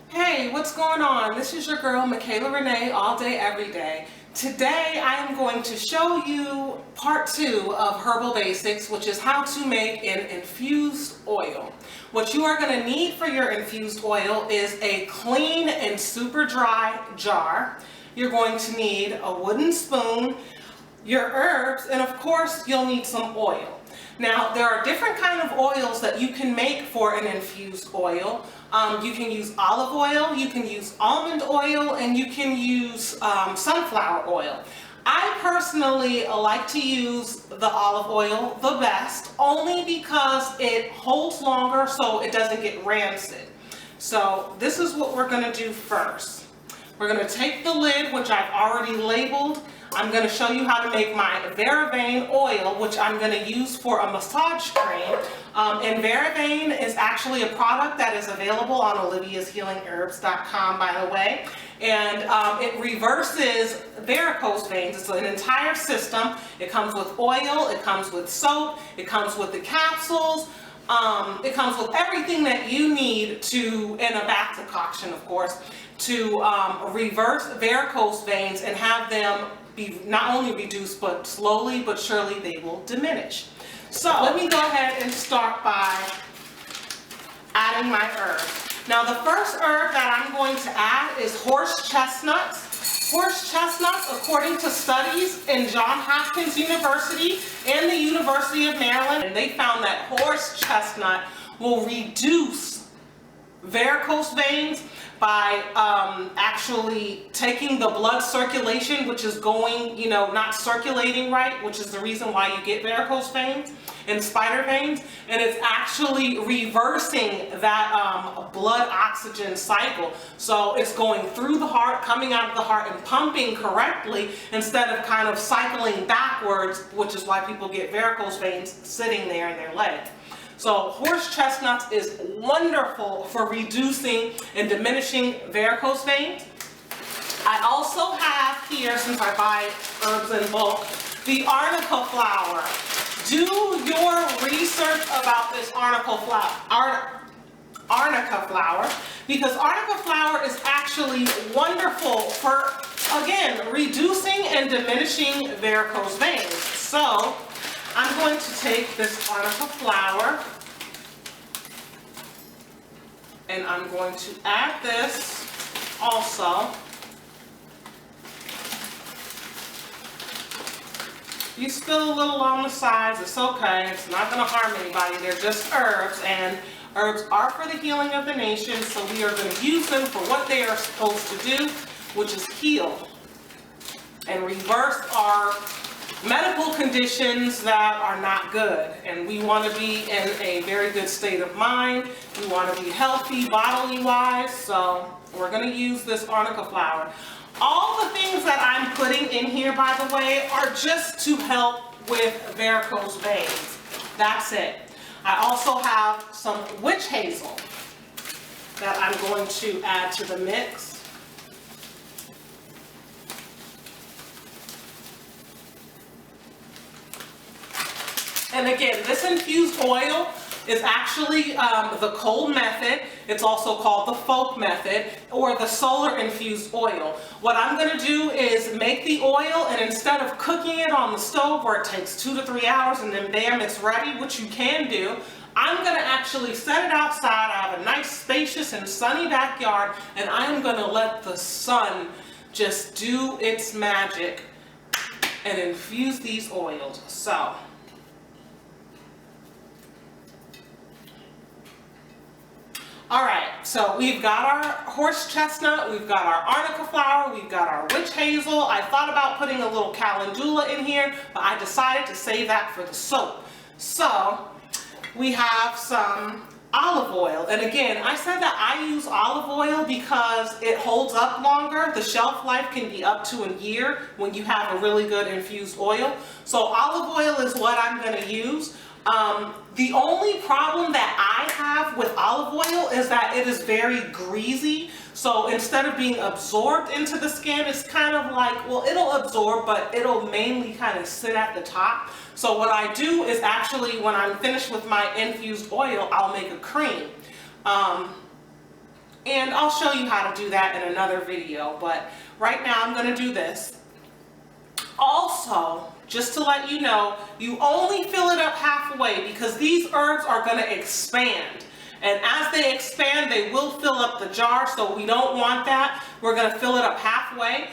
Hey, what's going on? This is your girl, Michaela Renee, all day, every day. Today, I am going to show you part 2 of Herbal Basics, which is how to make an infused oil. What you are going to need for your infused oil is a clean and super dry jar. You're going to need a wooden spoon, your herbs, and of course, you'll need some oil. Now, there are different kind of oils that you can make for an infused oil. You can use olive oil, you can use almond oil, and you can use sunflower oil. I personally like to use the olive oil the best, only because it holds longer so it doesn't get rancid. So this is what we're going to do first. We're going to take the lid, which I've already labeled. I'm going to show you how to make my Vein oil, which I'm going to use for a massage cream. And Vein is actually a product that is available on oliviashealingherbs.com, by the way. And it reverses varicose veins. It's an entire system. It comes with oil, it comes with soap, it comes with the capsules. It comes with everything that you need to, in a bath decoction, of course, to reverse varicose veins and have them be not only reduced, but slowly but surely they will diminish. So let me go ahead and start by adding my herbs. Now the first herb that I'm going to add is horse chestnuts. Horse chestnuts, according to studies in Johns Hopkins University and the University of Maryland, and they found that horse chestnut will reduce varicose veins by actually taking the blood circulation, which is going, not circulating right, which is the reason why you get varicose veins and spider veins, and it's actually reversing that blood oxygen cycle. So it's going through the heart, coming out of the heart, and pumping correctly instead of kind of cycling backwards, which is why people get varicose veins sitting there in their leg. So horse chestnuts is wonderful for reducing and diminishing varicose veins. I also have here, since I buy herbs in bulk, the arnica flower. Do your research about this arnica flower, because arnica flower is actually wonderful for, again, reducing and diminishing varicose veins. So I'm going to take this arnica flower and I'm going to add this also. You spill a little on the sides, it's okay. It's not going to harm anybody. They're just herbs, and herbs are for the healing of the nation, so we are going to use them for what they are supposed to do, which is heal and reverse our medical conditions that are not good. And we want to be in a very good state of mind. We want to be healthy bodily wise, so we're going to use this arnica flower. All the things that I'm putting in here, by the way, are just to help with varicose veins. That's it. I also have some witch hazel that I'm going to add to the mix. And again, this infused oil is actually the cold method. It's also called the folk method, or the solar infused oil. What I'm going to do is make the oil, and instead of cooking it on the stove where it takes 2 to 3 hours and then bam, it's ready, which you can do, I'm going to actually set it outside. I have a nice, spacious, and sunny backyard, and I'm going to let the sun just do its magic and infuse these oils. So alright, so we've got our horse chestnut, we've got our arnica flower, we've got our witch hazel. I thought about putting a little calendula in here, but I decided to save that for the soap. So we have some olive oil, and again, I said that I use olive oil because it holds up longer. The shelf life can be up to a year when you have a really good infused oil. So olive oil is what I'm going to use. The only problem that I have with olive oil is that it is very greasy. So instead of being absorbed into the skin, it's kind of like, well, it'll absorb, but it'll mainly kind of sit at the top. So what I do is actually, when I'm finished with my infused oil, I'll make a cream. And I'll show you how to do that in another video, but right now I'm going to do this. Also, just to let you know, you only fill it up halfway because these herbs are going to expand. And as they expand, they will fill up the jar, so we don't want that. We're going to fill it up halfway.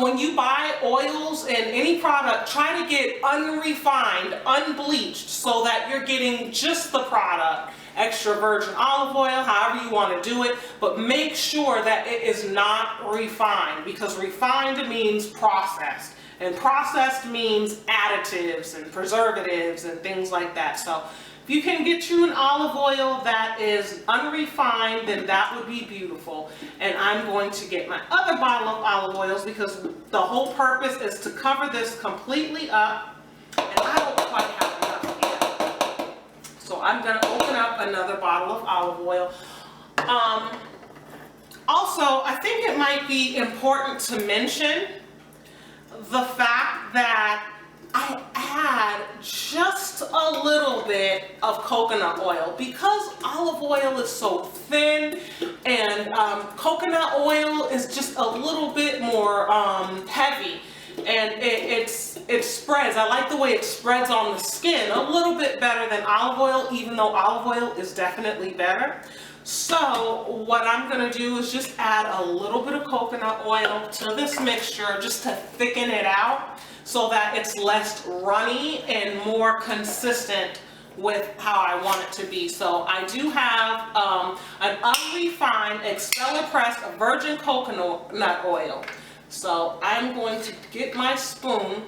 When you buy oils in any product, try to get unrefined, unbleached, so that you're getting just the product. Extra virgin olive oil, however you want to do it, but make sure that it is not refined, because refined means processed, and processed means additives and preservatives and things like that. So if you can get you an olive oil that is unrefined, then that would be beautiful. And I'm going to get my other bottle of olive oils because the whole purpose is to cover this completely up, and I don't quite have enough yet. So I'm going to open up another bottle of olive oil. Also, I think it might be important to mention the fact that I add just a little bit of coconut oil because olive oil is so thin, and coconut oil is just a little bit more heavy, and it spreads. I like the way it spreads on the skin a little bit better than olive oil, even though olive oil is definitely better. So what I'm going to do is just add a little bit of coconut oil to this mixture just to thicken it out so that it's less runny and more consistent with how I want it to be. So I do have an unrefined, expeller pressed virgin coconut oil. So I'm going to get my spoon,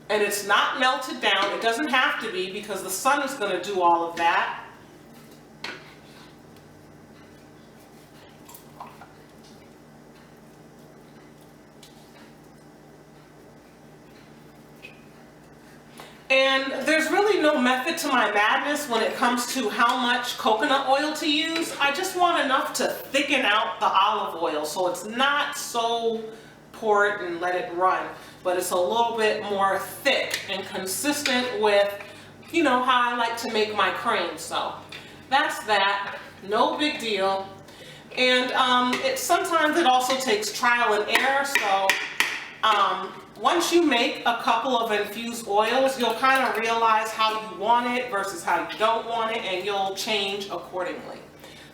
and it's not melted down. It doesn't have to be because the sun is going to do all of that. And there's really no method to my madness when it comes to how much coconut oil to use. I just want enough to thicken out the olive oil so it's not so pour it and let it run, but it's a little bit more thick and consistent with, you know, how I like to make my cream. So that's that. No big deal. And sometimes it also takes trial and error. So once you make a couple of infused oils, you'll kind of realize how you want it versus how you don't want it, and you'll change accordingly.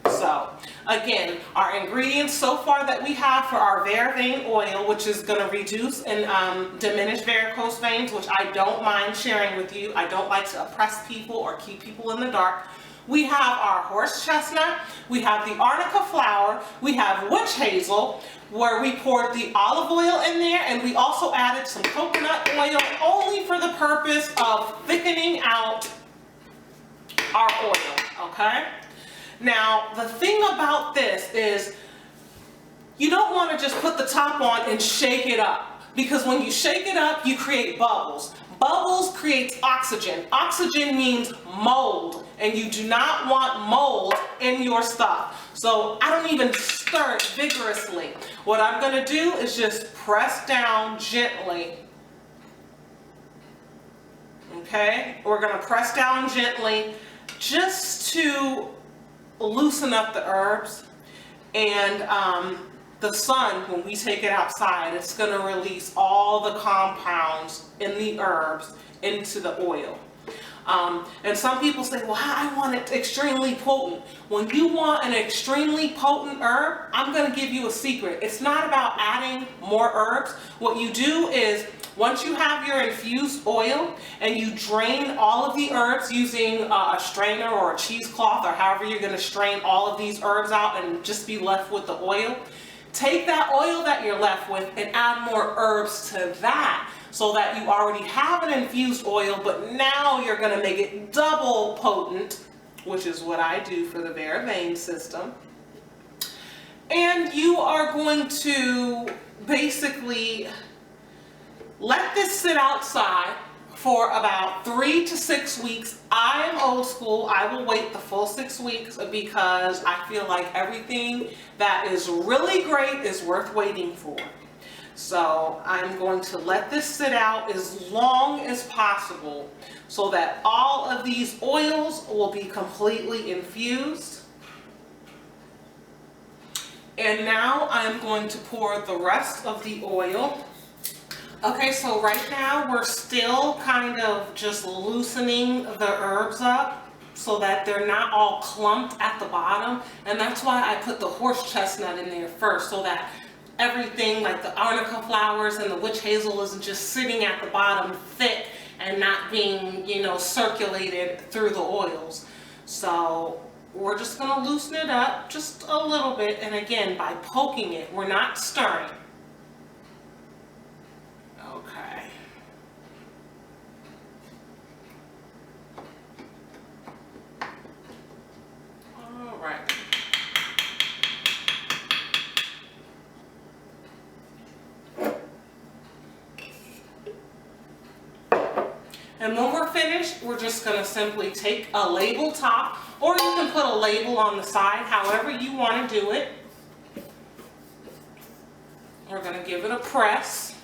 So again, our ingredients so far that we have for our Vein oil, which is going to reduce and diminish varicose veins, which I don't mind sharing with you. I don't like to oppress people or keep people in the dark. We have our horse chestnut, we have the arnica flower, we have witch hazel, where we poured the olive oil in there, and we also added some coconut oil only for the purpose of thickening out our oil, okay? Now, the thing about this is you don't want to just put the top on and shake it up, because when you shake it up, you create bubbles. Bubbles creates oxygen. Oxygen means mold, and you do not want mold in your stuff. So I don't even stir it vigorously. What I'm going to do is just press down gently. Okay? We're going to press down gently just to loosen up the herbs. And the sun, when we take it outside, it's going to release all the compounds in the herbs into the oil. And some people say, well, I want it extremely potent. When you want an extremely potent herb, I'm going to give you a secret. It's not about adding more herbs. What you do is, once you have your infused oil and you drain all of the herbs using a strainer or a cheesecloth, or however you're going to strain all of these herbs out and just be left with the oil, take that oil that you're left with and add more herbs to that, so that you already have an infused oil, but now you're going to make it double potent, which is what I do for the Vein system. And you are going to basically let this sit outside for about 3 to 6 weeks. I am old school. I will wait the full 6 weeks because I feel like everything that is really great is worth waiting for. So I'm going to let this sit out as long as possible so that all of these oils will be completely infused. And now I'm going to pour the rest of the oil. Okay, so right now we're still kind of just loosening the herbs up so that they're not all clumped at the bottom. And that's why I put the horse chestnut in there first, so that everything like the arnica flowers and the witch hazel isn't just sitting at the bottom thick and not being, you know, circulated through the oils. So we're just going to loosen it up just a little bit, and again, by poking it, we're not stirring. Okay. All right. And when we're finished, we're just going to simply take a label top, or you can put a label on the side, however you want to do it. We're going to give it a press.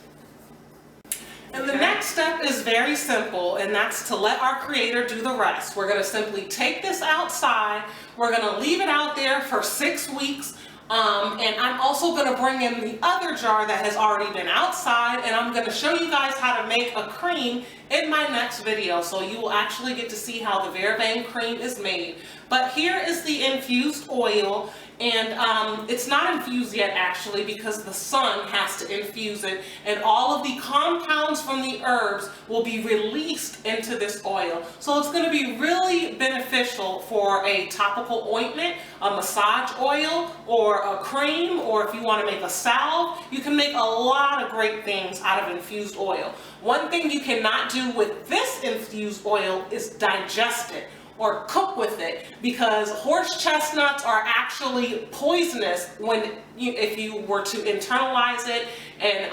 And the next step is very simple, and that's to let our creator do the rest. We're going to simply take this outside. We're going to leave it out there for 6 weeks. And I'm also going to bring in the other jar that has already been outside, and I'm going to show you guys how to make a cream in my next video. So you will actually get to see how the vervain cream is made. But here is the infused oil, and it's not infused yet actually because the sun has to infuse it, and all of the compounds from the herbs will be released into this oil. So it's going to be really beneficial for a topical ointment, a massage oil, or a cream, or if you want to make a salve. You can make a lot of great things out of infused oil. One thing you cannot do with this infused oil is digest it or cook with it, because horse chestnuts are actually poisonous if you were to internalize it and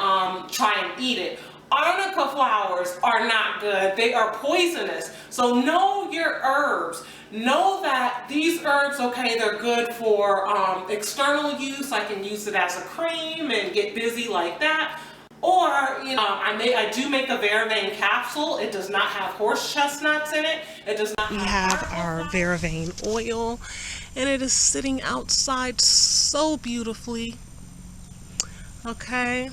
try and eat it. Arnica flowers are not good. They are poisonous. So know your herbs. Know that these herbs, okay, they're good for external use. I can use it as a cream and get busy like that. Or, you know, I do make a vervain capsule. It does not have horse chestnuts in it. It does not. We have our vervain oil, and it is sitting outside so beautifully. Okay,